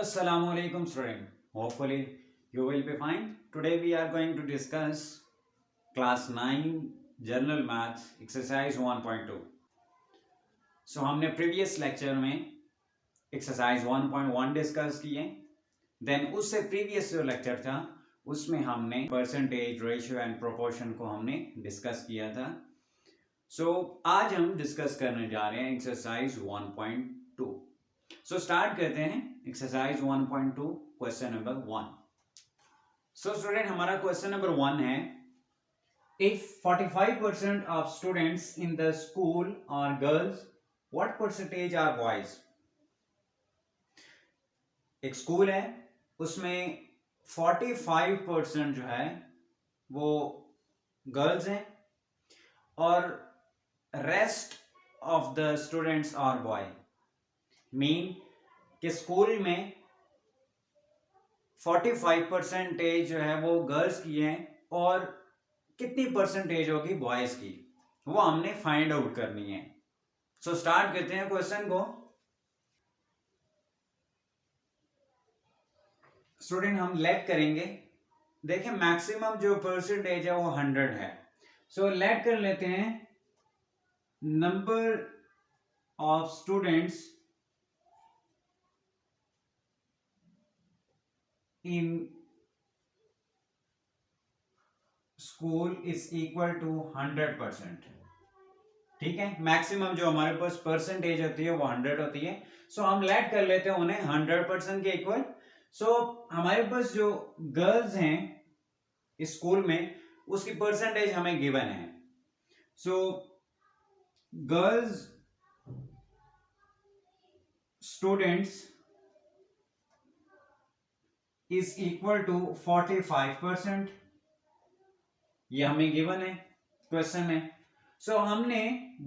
Assalamualaikum student. Hopefully you will be fine. Today we are going to discuss class 9 general maths exercise 1.2. So हमने previous lecture में exercise 1.1 discuss किए. Then उससे previous जो lecture था उसमें हमने percentage, ratio and proportion को हमने डिस्कस किया था. So आज हम डिस्कस करने जा रहे हैं exercise 1.2. So start करते हैं exercise 1.2 question number 1. So student हमारा question number 1 है if 45% of students in the school are girls, what percentage are boys? एक स्कूल है उसमें 45% जो है वो गर्ल्स हैं और rest of the students are boy. Mean कि स्कूल में 45% जो है वो गर्ल्स की है और कितनी परसेंटेज होगी बॉयज की, वो हमने फाइंड आउट करनी है. सो स्टार्ट करते हैं क्वेश्चन को. स्टूडेंट हम लेट करेंगे. देखिए मैक्सिमम जो परसेंटेज है वो 100 है. सो लेट कर लेते हैं number of students in school is equal to 100%. ठीक है, मैक्सिमम जो हमारे पास परसेंटेज होती है वो 100 होती है. सो हम लेट कर लेते हैं उन्हें 100% के इक्वल. सो हमारे पास जो गर्ल्स हैं स्कूल में उसकी परसेंटेज हमें गिवन है. So girls students is equal to 45%. ये हमें गिवन है क्वेश्चन में. सो हमने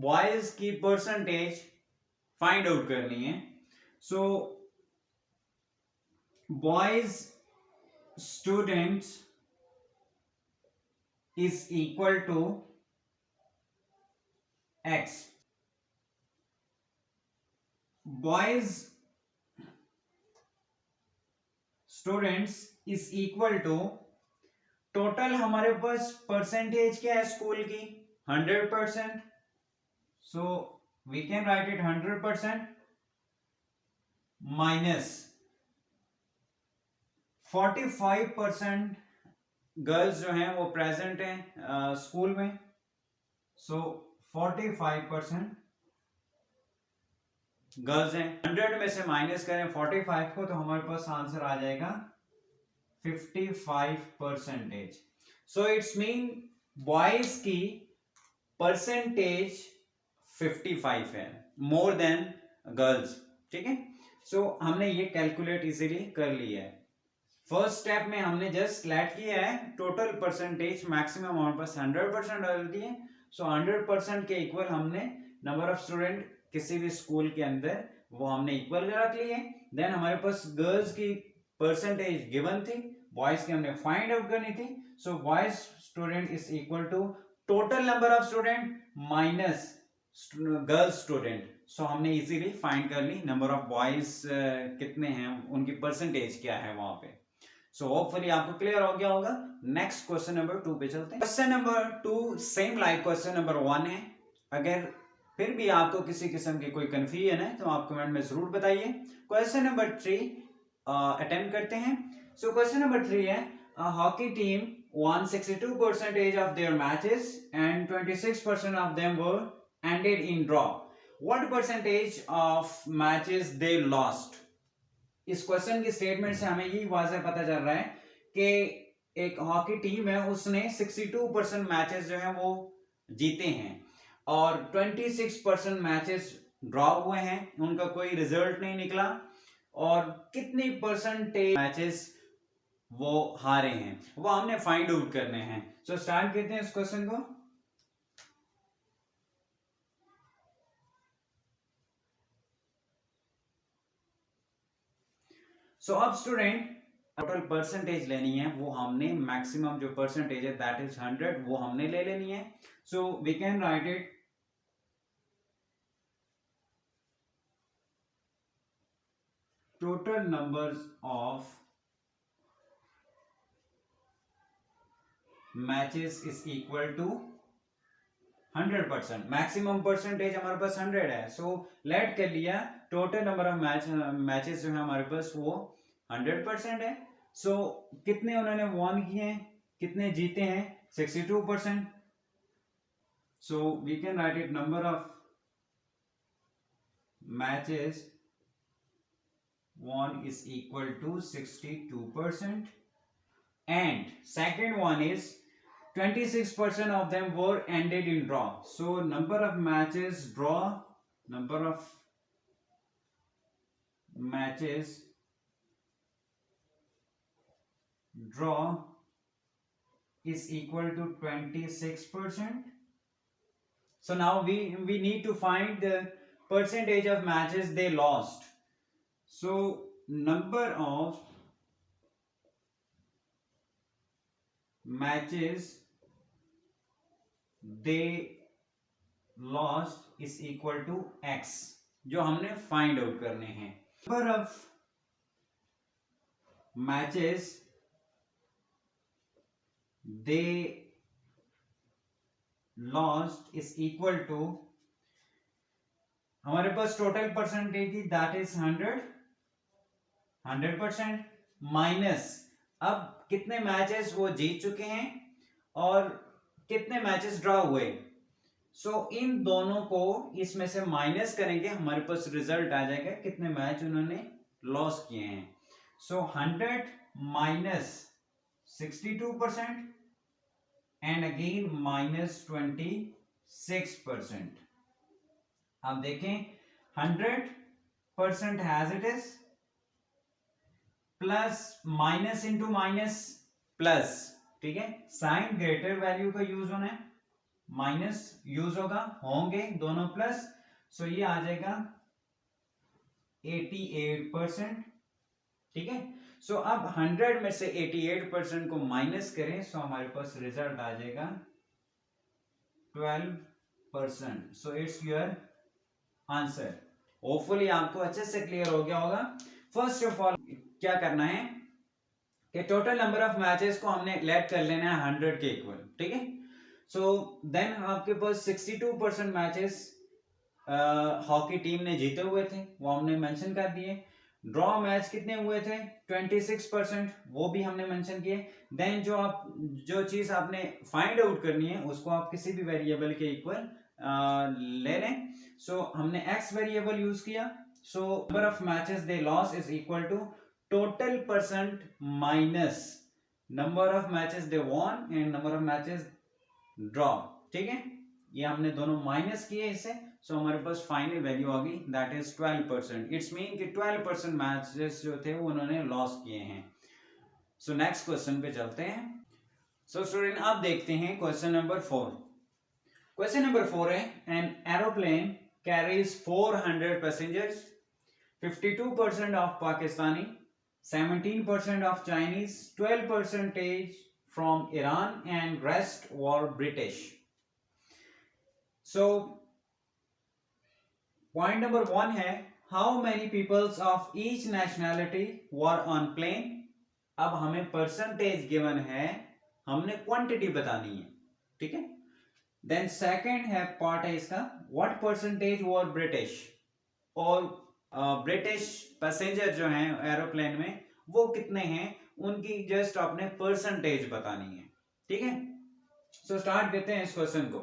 बॉयज की परसेंटेज फाइंड आउट करनी है. So boys students is equal to x. Boys students is equal to total हमारे पास परसेंटेज क्या है स्कूल की 100%. So we can write it 100% minus 45% girls जो हैं वो प्रेजेंट हैं स्कूल में. सो 45% गर्ल्स हैं. 100 में से माइनस करें 45 को तो हमारे पास आंसर आ जाएगा 55%. सो इट्स मीन बॉयज की परसेंटेज 55 है, मोर देन गर्ल्स. ठीक है, सो हमने ये कैलकुलेट इजीली कर लिया है. फर्स्ट स्टेप में हमने जस्ट लेट किया है टोटल परसेंटेज. मैक्सिमम हमारे पास 100% डाल दिए. सो 100% के इक्वल हमने नंबर ऑफ स्टूडेंट किसी भी स्कूल के अंदर वो हमने इक्वल रख लिए. देन हमारे पास गर्ल्स की परसेंटेज गिवन थी, बॉयज की हमने फाइंड आउट करनी थी. So boys student is equal to total number of student minus girls student. So हमने इजीली फाइंड कर ली नंबर ऑफ बॉयज कितने हैं, उनकी परसेंटेज क्या है वहां पे. सो होपफुली आपको क्लियर हो गया होगा. नेक्स्ट क्वेश्चन नंबर 2 पे चलते हैं. Question number 2 same like question number 1 है. अगर फिर भी आपको किसी किस्म की कोई कंफ्यूजन है तो आप कमेंट में जरूर बताइए. क्वेश्चन नंबर 3 अटेम्प्ट करते हैं. सो क्वेश्चन नंबर 3 है hockey team won 62% of their matches and 26% of them were ended in draw. What percentage of matches they lost? इस क्वेश्चन की स्टेटमेंट से हमें यही वाज़ह पता चल रहा है कि एक हॉकी टीम है उसने 62% मैचेस जो हैं वो जीते हैं और 26% मैचेस ड्रॉ हुए हैं, उनका कोई रिजल्ट नहीं निकला. और कितनी परसेंटेज मैचेस वो हारे हैं वो हमने फाइंड आउट करने हैं. सो स्टार्ट करते हैं इस क्वेश्चन को. सो अब स्टूडेंट टोटल परसेंटेज लेनी है, वो हमने मैक्सिमम जो परसेंटेज है दैट इज 100 वो हमने ले लेनी है. So we can write it total numbers of matches is equal to 100%. Maximum percentage हमारे पास 100 है, सो लेट कर लिया टोटल नंबर ऑफ मैचेस जो है हमारे पास वो 100% है. सो कितने उन्होंने वॉन किए हैं, कितने जीते हैं, 62%. So we can write it number of matches won is equal to 62%. And second one is 26% of them were ended in draw. So number of matches draw, number of matches draw is equal to 26%. So now we need to find the percentage of matches they lost. So number of matches they lost is equal to x, जो हमने find out करने हैं. Number of matches they lost is equal to, हमारे पास total percentage थी that is 100% minus अब कितने matches वो जीत चुके हैं और कितने मैचेस ड्रॉ हुए. सो इन दोनों को इसमें से माइनस करेंगे, हमारे पास रिजल्ट आ जाएगा कितने मैच उन्होंने लॉस किए हैं. सो 100 माइनस 62% एंड अगेन माइनस 26%. आप देखें 100% has it is plus minus into minus plus, ठीक है, साइन ग्रेटर वैल्यू का यूज होना है, माइनस यूज होंगे दोनों प्लस. सो ये आ जाएगा 88%, ठीक है. सो अब 100 में से 88% को माइनस करें, सो हमारे पास रिजल्ट आ जाएगा 12%. So it's your answer. Hopefully आपको अच्छे से क्लियर हो गया होगा. फर्स्ट ऑफ ऑल क्या करना है कि टोटल नंबर ऑफ मैचेस को हमने लेट कर लेना है 100 के इक्वल, ठीक है. सो देन आपके पास 62% मैचेस हॉकी टीम ने जीते हुए थे, वो हमने मेंशन कर दिए. ड्रॉ मैच कितने हुए थे, 26%, वो भी हमने मेंशन किए. देन जो चीज आपने फाइंड आउट करनी है उसको आप किसी भी वेरिएबल के इक्वल ले लें. सो हमने x वेरिएबल यूज किया. So number of matches they loss is equal to total percent minus number of matches they won and number of matches draw, ठीक है. ये हमने दोनों माइनस किए इससे. सो हमारे पास फाइनल वैल्यू आ गई दैट इज 12%. इट्स मीन कि 12% मैचेस जो थे वो उन्होंने लॉस किए हैं. सो नेक्स्ट क्वेश्चन पे चलते हैं. सो स्टूडेंट आप देखते हैं क्वेश्चन नंबर 4. क्वेश्चन नंबर 4 है an aeroplane carries 400 passengers, 52% of Pakistani, 17% of Chinese, 12% from Iran, and rest were British. So, point number 1 है how many peoples of each nationality were on plane. अब हमें percentage given है, हमने quantity बतानी है, ठीक है. देन सेकंड है पार्ट है इसका व्हाट परसेंटेज वर ब्रिटिश, और ब्रिटिश पैसेंजर जो हैं एरोप्लेन में वो कितने हैं उनकी जस्ट आपने परसेंटेज बतानी है, ठीक है. सो स्टार्ट करते हैं इस क्वेश्चन को.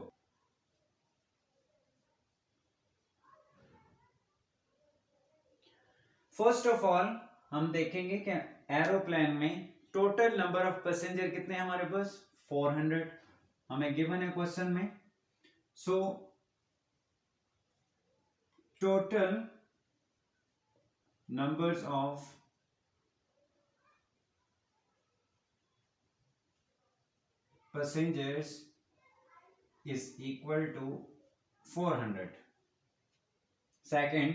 फर्स्ट ऑफ ऑल हम देखेंगे कि एरोप्लेन में टोटल नंबर ऑफ पैसेंजर कितने हैं हमारे पास 400 हमें गिवन है क्वेश्चन में. So total numbers of passengers is equal to 400. Second,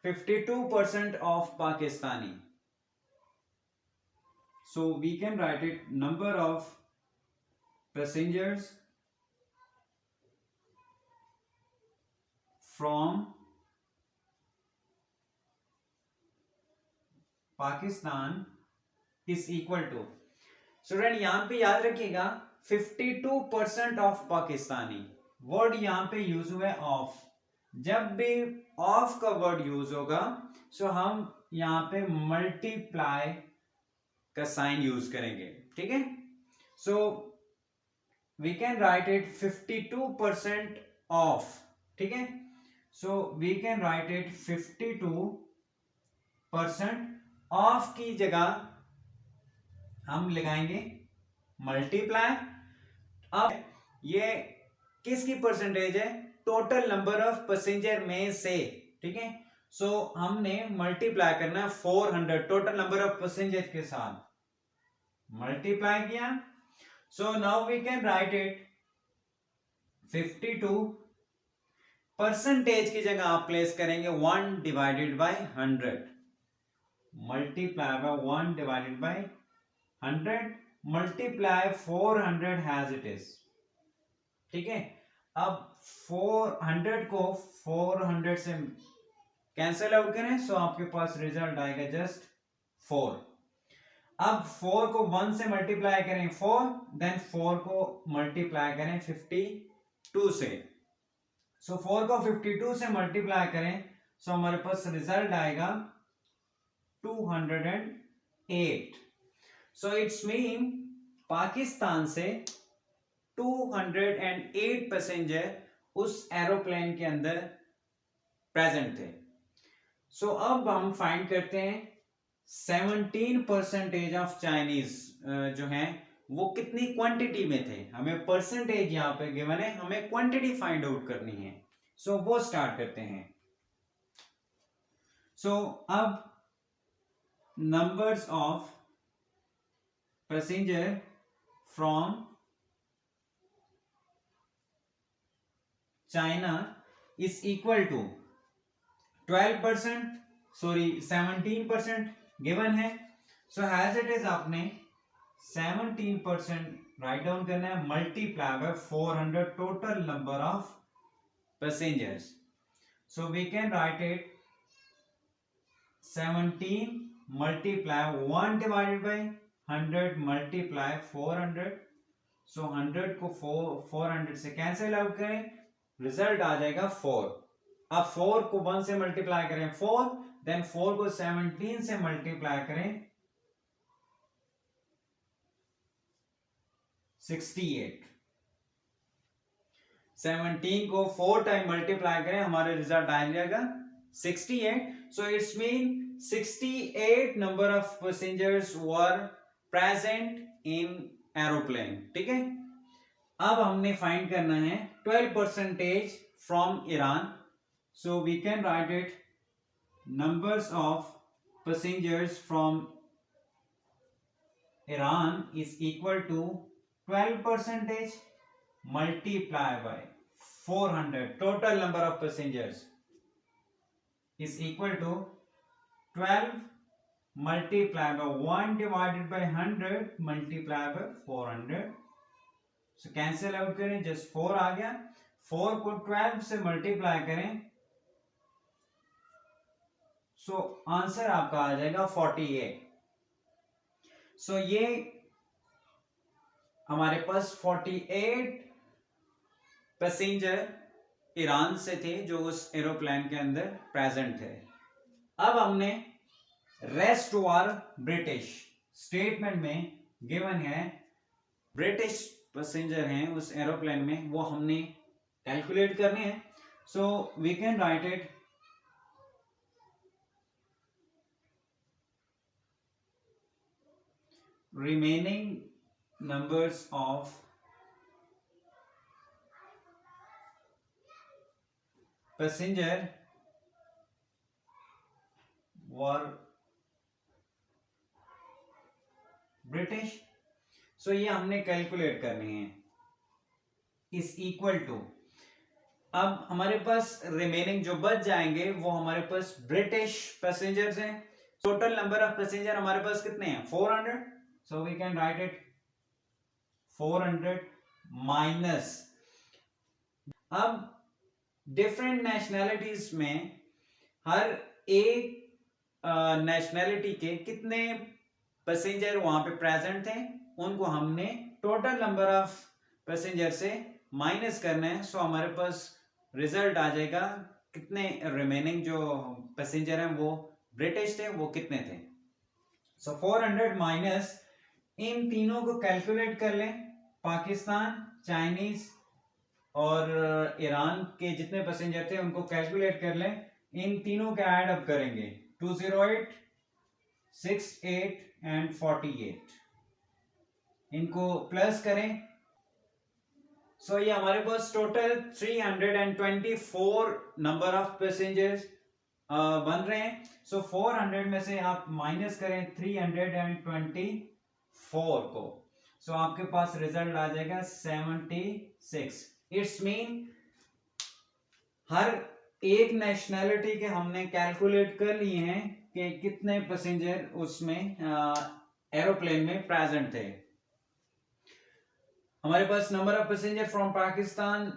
52% of Pakistani. So we can write it number of passengers from Pakistan is equal to, student यहां पे याद रखिएगा 52% ऑफ पाकिस्तानी, वर्ड यहां पे यूज हुआ है ऑफ। जब भी ऑफ का वर्ड यूज होगा सो हम यहां पे मल्टीप्लाई का साइन यूज करेंगे, ठीक है। So we can write it 52% of, ठीक है। So we can write it 52% of की जगह हम लगाएंगे मल्टीप्लाई। अब ये किसकी परसेंटेज है, टोटल नंबर ऑफ पैसेंजर में से, ठीक है। सो हमने मल्टीप्लाई करना है 400 टोटल नंबर ऑफ पैसेंजर के साथ, मल्टीप्लाई किया। So now we can write it 52 percentage की जगह आप प्लेस करेंगे 1 divided by 100, multiply by 1 divided by 100, multiply 400 has it is, ठीक है। अब 400 को 400 से कैंसिल आउट करें सो आपके पास रिजल्ट आएगा जस्ट 4। अब 4 को 1 से मल्टीप्लाई करें 4, देन 4 को मल्टीप्लाई करें 52 से। सो 4 को 52 से मल्टीप्लाई करें सो हमारे पास रिजल्ट आएगा 208। सो इट्स मीन पाकिस्तान से 208 पैसेंजर उस एरोप्लेन के अंदर प्रेजेंट थे। सो अब हम फाइंड करते हैं 17% ऑफ चाइनीज जो हैं वो कितनी क्वांटिटी में थे। हमें परसेंटेज यहाँ पे गिवन है, हमें क्वांटिटी फाइंड आउट करनी है। सो वो स्टार्ट करते हैं। सो अब numbers of passenger from China is equal to 12%, sorry 17% given है। सो हैज इट इज आपने 17% राइट डाउन करना है, multiply by 400 total number of passengers. So we can write it 17 multiply 1 divided by 100 multiply 400। So 100 को 400 से cancel out करें, result आ जाएगा 4। अब 4 को 1 से मल्टीप्लाई करें 4, देन 4 को 17 से मल्टीप्लाई करें 68। 17 को 4 टाइम मल्टीप्लाई करें हमारे रिजल्ट आ जाएगा 68। So it's mean 68 number of passengers were present in aeroplane, ठीक है। अब हमने फाइंड करना है 12% from Iran. So we can write it numbers of passengers from Iran is equal to 12% multiply by 400 total number of passengers is equal to 12 multiply by 1 divided by 100 multiply by 400। so cancel out करें just 4 आ गया, 4 को 12 से multiply करें so answer आपका आ जाएगा 48। सो ये हमारे पास 48 passenger Iran से थे जो उस एरोप्लेन के अंदर प्रेजेंट थे। अब हमने रेस्ट वर ब्रिटिश स्टेटमेंट में गिवन है, ब्रिटिश पैसेंजर हैं उस एरोप्लेन में, वो हमने कैलकुलेट करने हैं। So we can write it remaining numbers of passenger were British। सो ये हमने कैलकुलेट करनी है इज इक्वल टू, अब हमारे पास रिमेनिंग जो बच जाएंगे वो हमारे पास ब्रिटिश पैसेंजर्स हैं। टोटल नंबर ऑफ पैसेंजर हमारे पास कितने हैं 400। So we can write it 400 minus, अब डिफरेंट नेशनैलिटीज में हर एक नेशनैलिटी के कितने पैसेंजर वहां पे प्रेजेंट थे, उनको हमने टोटल नंबर ऑफ पैसेंजर से माइनस करना है। सो हमारे पास रिजल्ट आ जाएगा कितने रिमेनिंग जो पैसेंजर हैं वो ब्रिटिश थे वो कितने थे। सो 400 माइनस इन तीनों को कैलकुलेट कर लें, पाकिस्तान, चाइनीज और ईरान के जितने पैसेंजर थे उनको कैलकुलेट कर लें, इन तीनों के ऐड अप करेंगे 208, 68 एंड 48, इनको प्लस करें। सो ये हमारे पास टोटल 324 नंबर ऑफ पैसेंजर्स बन रहे हैं। सो 400 में से आप माइनस करें 324 को, सो आपके पास रिजल्ट आ जाएगा 76। इट्स मीन हर एक नेशनैलिटी के हमने कैलकुलेट कर लिए हैं कि कितने पैसेंजर उसमें एरोप्लेन में प्रेजेंट थे। हमारे पास number of passenger from Pakistan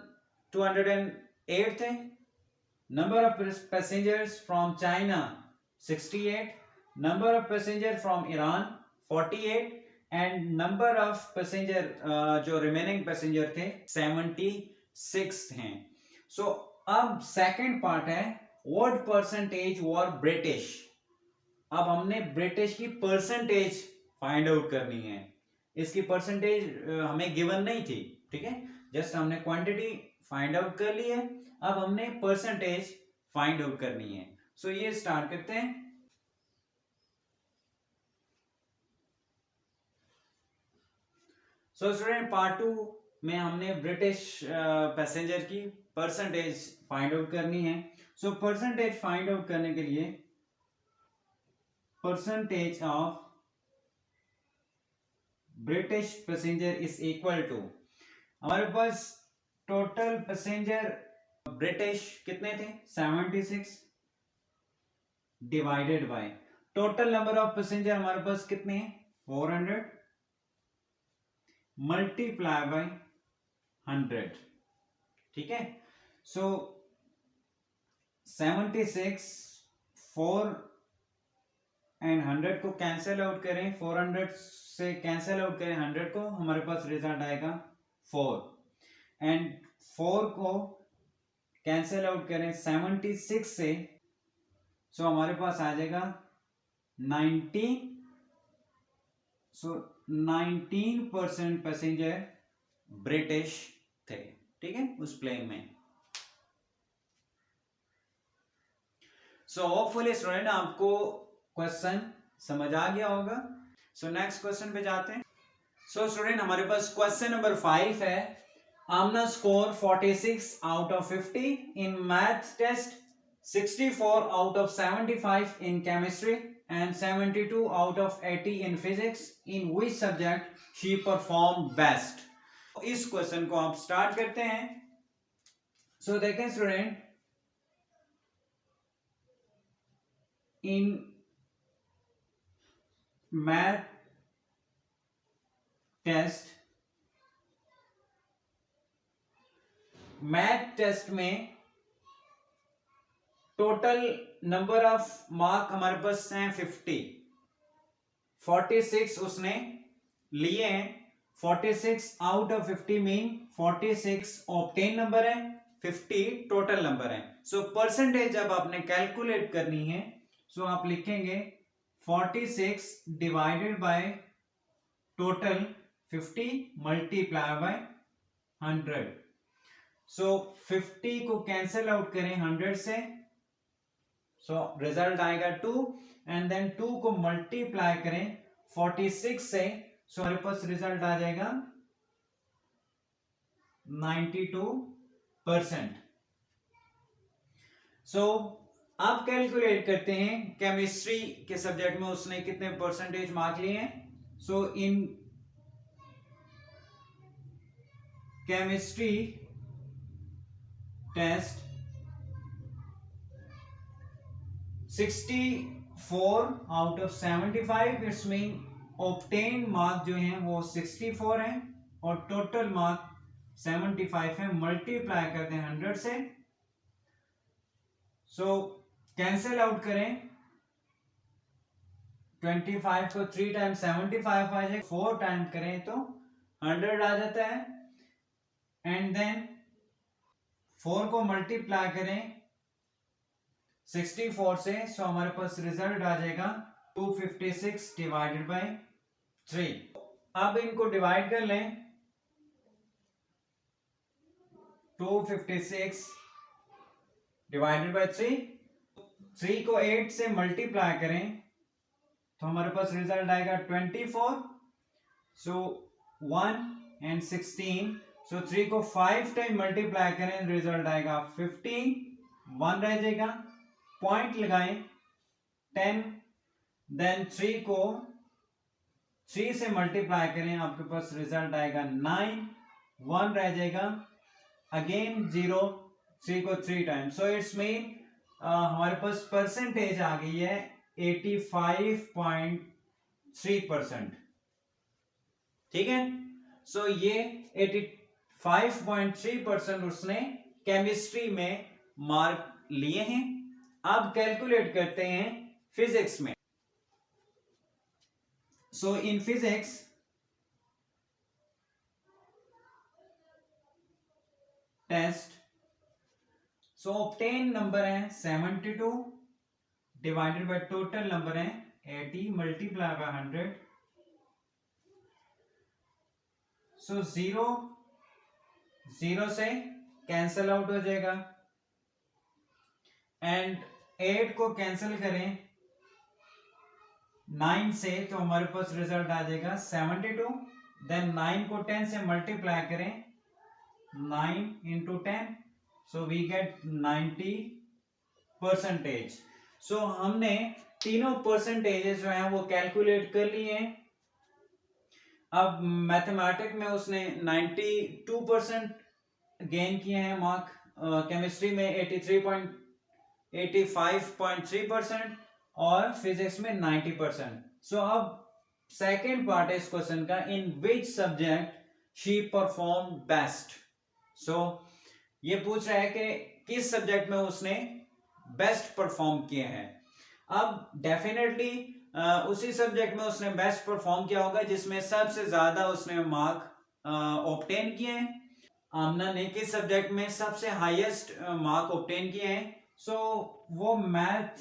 208 थे, number of passengers from China 68, number of passenger from Iran 48 and number of passenger जो रिमेनिंग पैसेंजर थे 76 हैं। सो अब सेकंड पार्ट है व्हाट परसेंटेज वर ब्रिटिश। अब हमने ब्रिटिश की परसेंटेज फाइंड आउट करनी है। इसकी परसेंटेज हमें गिवन नहीं थी, ठीक है, जस्ट हमने क्वांटिटी फाइंड आउट कर ली है, अब हमने परसेंटेज फाइंड आउट करनी है। सो ये स्टार्ट करते हैं। सो स्टूडेंट पार्ट 2 में हमने ब्रिटिश पैसेंजर की परसेंटेज फाइंड आउट करनी है। सो परसेंटेज फाइंड आउट करने के लिए percentage of British passenger is equal to, हमारे पास टोटल पैसेंजर ब्रिटिश कितने थे 76 divided by total number of passenger हमारे पास कितने हैं 400 मल्टीप्लाई बाय 100, ठीक है। सो 76 4 एंड 100 को कैंसिल आउट करें, 400 से कैंसिल आउट करें 100 को, हमारे पास रिजल्ट आएगा 4 एंड 4 को कैंसिल आउट करें 76 से, सो हमारे पास आ जाएगा 19। सो 19% पैसेंजर ब्रिटिश थे, ठीक है, उस प्लेन में। सो होपफुली स्टूडेंट आपको क्वेश्चन समझ आ गया होगा। सो नेक्स्ट क्वेश्चन पे जाते हैं। सो स्टूडेंट हमारे पास क्वेश्चन नंबर 5 है, Aamna score 46 out of 50 in math test, 64 out of 75 in chemistry and 72 out of 80 in physics, in which subject she perform best. इस क्वेश्चन को आप स्टार्ट करते हैं। सो देखें स्टूडेंट, इन मैथ टेस्ट में total number of mark हमारे पास हैं 50, 46 उसने लिए हैं, 46 out of 50 mean 46 obtain number है, 50 टोटल नंबर है। सो परसेंटेज जब आपने कैलकुलेट करनी है, सो आप लिखेंगे 46 divided by total 50 multiply by 100। सो 50 को कैंसिल आउट करें 100 से, सो रिजल्ट आएगा 2 एंड देन 2 को मल्टीप्लाई करें 46 से, सो हमारे पास रिजल्ट आ जाएगा 92%। सो अब कैलकुलेट करते हैं केमिस्ट्री के सब्जेक्ट में उसने कितने परसेंटेज मार्क लिए हैं। So in chemistry test 64 out of 75, it's mean obtain mark जो हैं वो 64 हैं और टोटल मार्क 75 है, मल्टीप्लाई करते हैं 100 से, सो कैंसिल आउट करें 25 को 3 टाइम 75 आ जाएगा, 4 टाइम करें तो 100 आ जाता है, एंड देन 4 को मल्टीप्लाई करें 64 से, सो हमारे पास रिजल्ट आ जाएगा 256 डिवाइडेड बाय 3। अब इनको डिवाइड कर लें, 256 डिवाइडेड बाय 3 को 8 से मल्टीप्लाई करें तो हमारे पास रिजल्ट आएगा 24, सो 1 एंड 16, सो 3 को 5 टाइम मल्टीप्लाई करें, रिजल्ट आएगा 15, 1 रह जाएगा, पॉइंट लगाएं 10, देन 3 को 3 से मल्टीप्लाई करें, आपके पास रिजल्ट आएगा 9, 1 रह जाएगा, अगेन 0, 3 को 3 टाइम, सो इट्स मीन हमारे पास परसेंटेज आ गई है 85.3%। ठीक है, सो ये 85.3% उसने केमिस्ट्री में मार्क लिए हैं। अब कैलकुलेट करते हैं फिजिक्स में। So in physics test, so obtain number है 72 डिवाइडेड बाय टोटल नंबर है 80 मल्टीप्लाई बाय 100, सो 0 0 से कैंसल आउट हो जाएगा, एंड 8 को कैंसिल करें 9 से तो हमारे पास रिजल्ट आ जाएगा 72, देन 9 को 10 से मल्टीप्लाई करें 9 इंटू 10, सो वी गेट 90%। सो हमने तीनों परसेंटेजेस जो हैं वो कैलकुलेट कर लिए हैं। अब मैथमेटिक्स में उसने 92% गेन किए हैं मार्क, केमिस्ट्री में 85.3% और फिजिक्स में 90%। सो अब सेकेंड पार्ट है इस क्वेश्चन का, in which subject she perform best. So ये पूछ रहा है कि किस सब्जेक्ट में उसने बेस्ट परफॉर्म किए हैं। अब डेफिनेटली उसी सब्जेक्ट में उसने बेस्ट परफॉर्म किया होगा जिसमें सबसे ज्यादा उसने मार्क ऑब्टेन किए हैं। आमना ने किस सब्जेक्ट में सबसे हाईएस्ट मार्क ऑब्टेन किए हैं, सो वो मैथ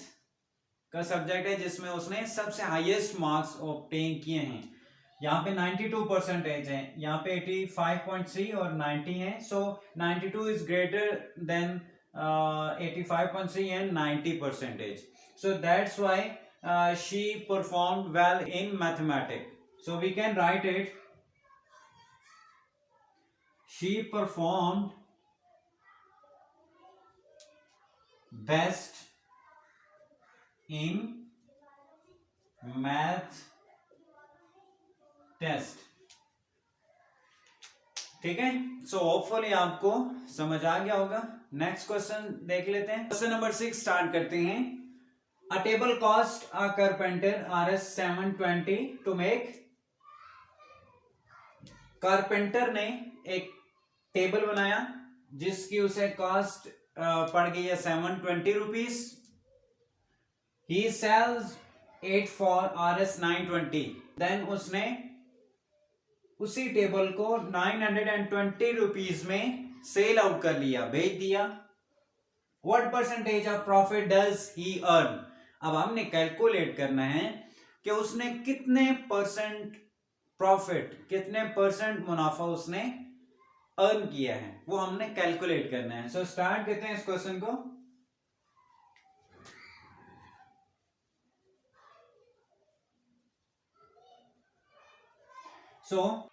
का सब्जेक्ट है जिसमें उसने सबसे हाईएस्ट मार्क्स ऑब्टेन किए हैं। यहाँ पे 92% है, यहाँ पे 85.3 और 90 है, सो 92 is greater than 85.3 and 90%, so that's why she performed well in mathematics. So we can write it, she performed best in math test. ठीक है, सो होपफुली आपको समझ आ गया होगा। नेक्स्ट क्वेश्चन देख लेते हैं। क्वेश्चन नंबर 6 स्टार्ट करते हैं। A table cost a carpenter Rs 720 to make। Carpenter ने एक टेबल बनाया जिसकी उसे कॉस्ट पड़ गई है 720 rupees. He sells it for Rs 920। Then उसने उसी टेबल को 920 रुपीज में सेल आउट कर लिया, बेच दिया। What percentage of profit does he earn? अब हमने कैलकुलेट करना है कि उसने कितने परसेंट प्रॉफिट, कितने परसेंट मुनाफा उसने अर्न किया है, वो हमने कैलकुलेट करना है। सो स्टार्ट करते हैं इस क्वेश्चन को। सो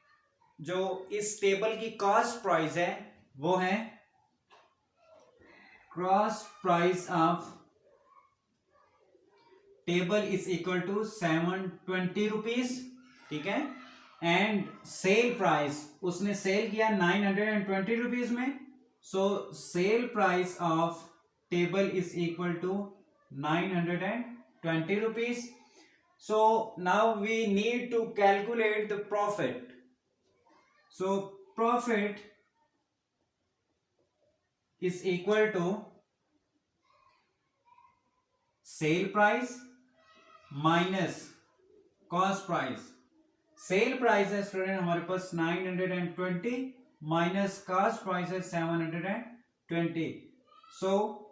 जो इस टेबल की कॉस्ट प्राइस है वो है cost price of table is equal to 720 rupees, ठीक है, एंड सेल प्राइस उसने सेल किया 920 रुपीज में, so sale price of table is equal to 920 rupees. So now we need to calculate the profit. So profit is equal to sale price minus cost price, sale price है student हमारे पास 920 minus cost price है 720, so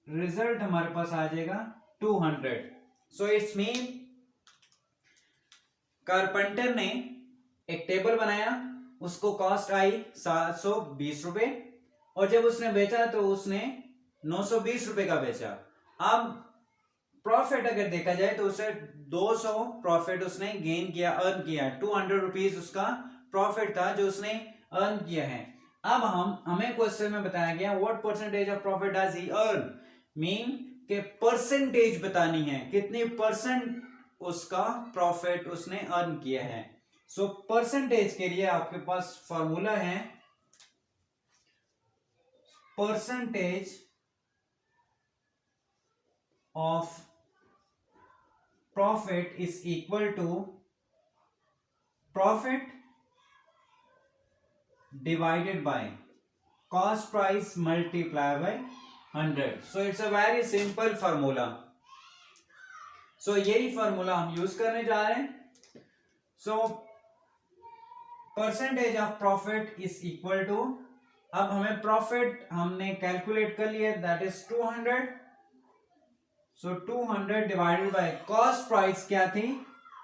result हमारे पास आ जाएगा 200। सो it's mean carpenter ने एक table बनाया, उसको कॉस्ट आई 720 रुपए, और जब उसने बेचा तो उसने 920 रुपए का बेचा। अब प्रॉफिट अगर देखा जाए तो उसे 200 प्रॉफिट उसने गेन किया, अर्न किया, 200 रुपीज उसका प्रॉफिट था जो उसने अर्न किया है। अब हमें क्वेश्चन में बताया गया what percentage of profit does he earn, mean के परसेंटेज बतानी है, कितनी परसेंट उसका प्रॉफिट उसने अर्न किया है। सो परसेंटेज के लिए आपके पास फॉर्मूला है, percentage of profit is equal to profit divided by cost price multiply by 100। So it's a very simple formula. So यही फार्मूला हम यूज करने जा रहे हैं। So percentage of profit is equal to, अब हमें प्रॉफिट हमने कैलकुलेट कर लिया, that is 200। So 200 divided by cost price क्या थी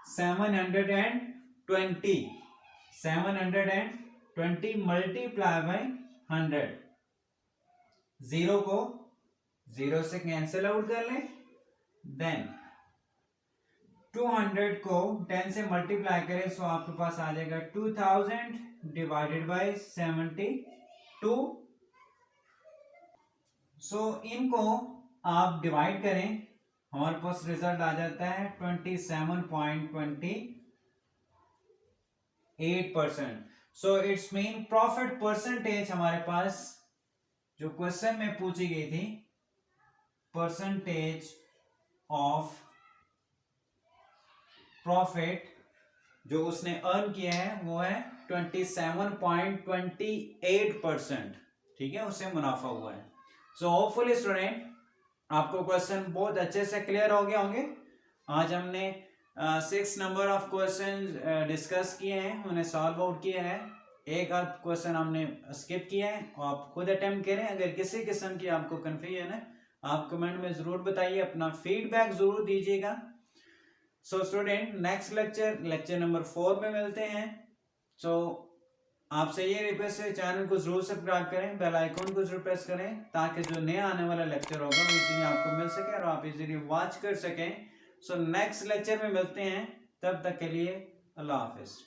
720, 720 मल्टीप्लाई बाय 100, जीरो को जीरो से कैंसिल आउट कर लें, देन 200 को 10 से मल्टीप्लाई करें, सो आपके पास आ जाएगा 2000 डिवाइडेड बाय 72। सो इनको आप डिवाइड करें, हमारे पास रिजल्ट आ जाता है 27.28%। सो इट्स मीन प्रॉफिट परसेंटेज हमारे पास जो क्वेश्चन में पूछी गई थी, परसेंटेज ऑफ प्रॉफिट जो उसने अर्न किया है वो है 27.28%, ठीक है, उससे मुनाफा हुआ है। सो होपफुली स्टूडेंट आपको क्वेश्चन बहुत अच्छे से क्लियर हो गए होंगे। आज हमने 6 नंबर ऑफ क्वेश्चन डिस्कस किए हैं, उन्हें सॉल्व आउट किया है, एक आध क्वेश्चन हमने स्किप किया है, आप खुद अटेम्प्ट करें। अगर किसी किस्म की आपको कंफ्यूजन है आप कमेंट में जरूर बताइए, अपना फीडबैक जरूर दीजिएगा। So student next lecture number 4 में मिलते हैं। सो आपसे ये रिक्वेस्ट है, चैनल को जरूर सब्सक्राइब करें, बेल आइकॉन को जरूर प्रेस करें, ताकि जो नया आने वाला लेक्चर होगा वो इजीली आपको मिल सके और आप इजीली वॉच कर सकें। सो नेक्स्ट लेक्चर में मिलते हैं, तब तक के लिए अल्लाह हाफिज।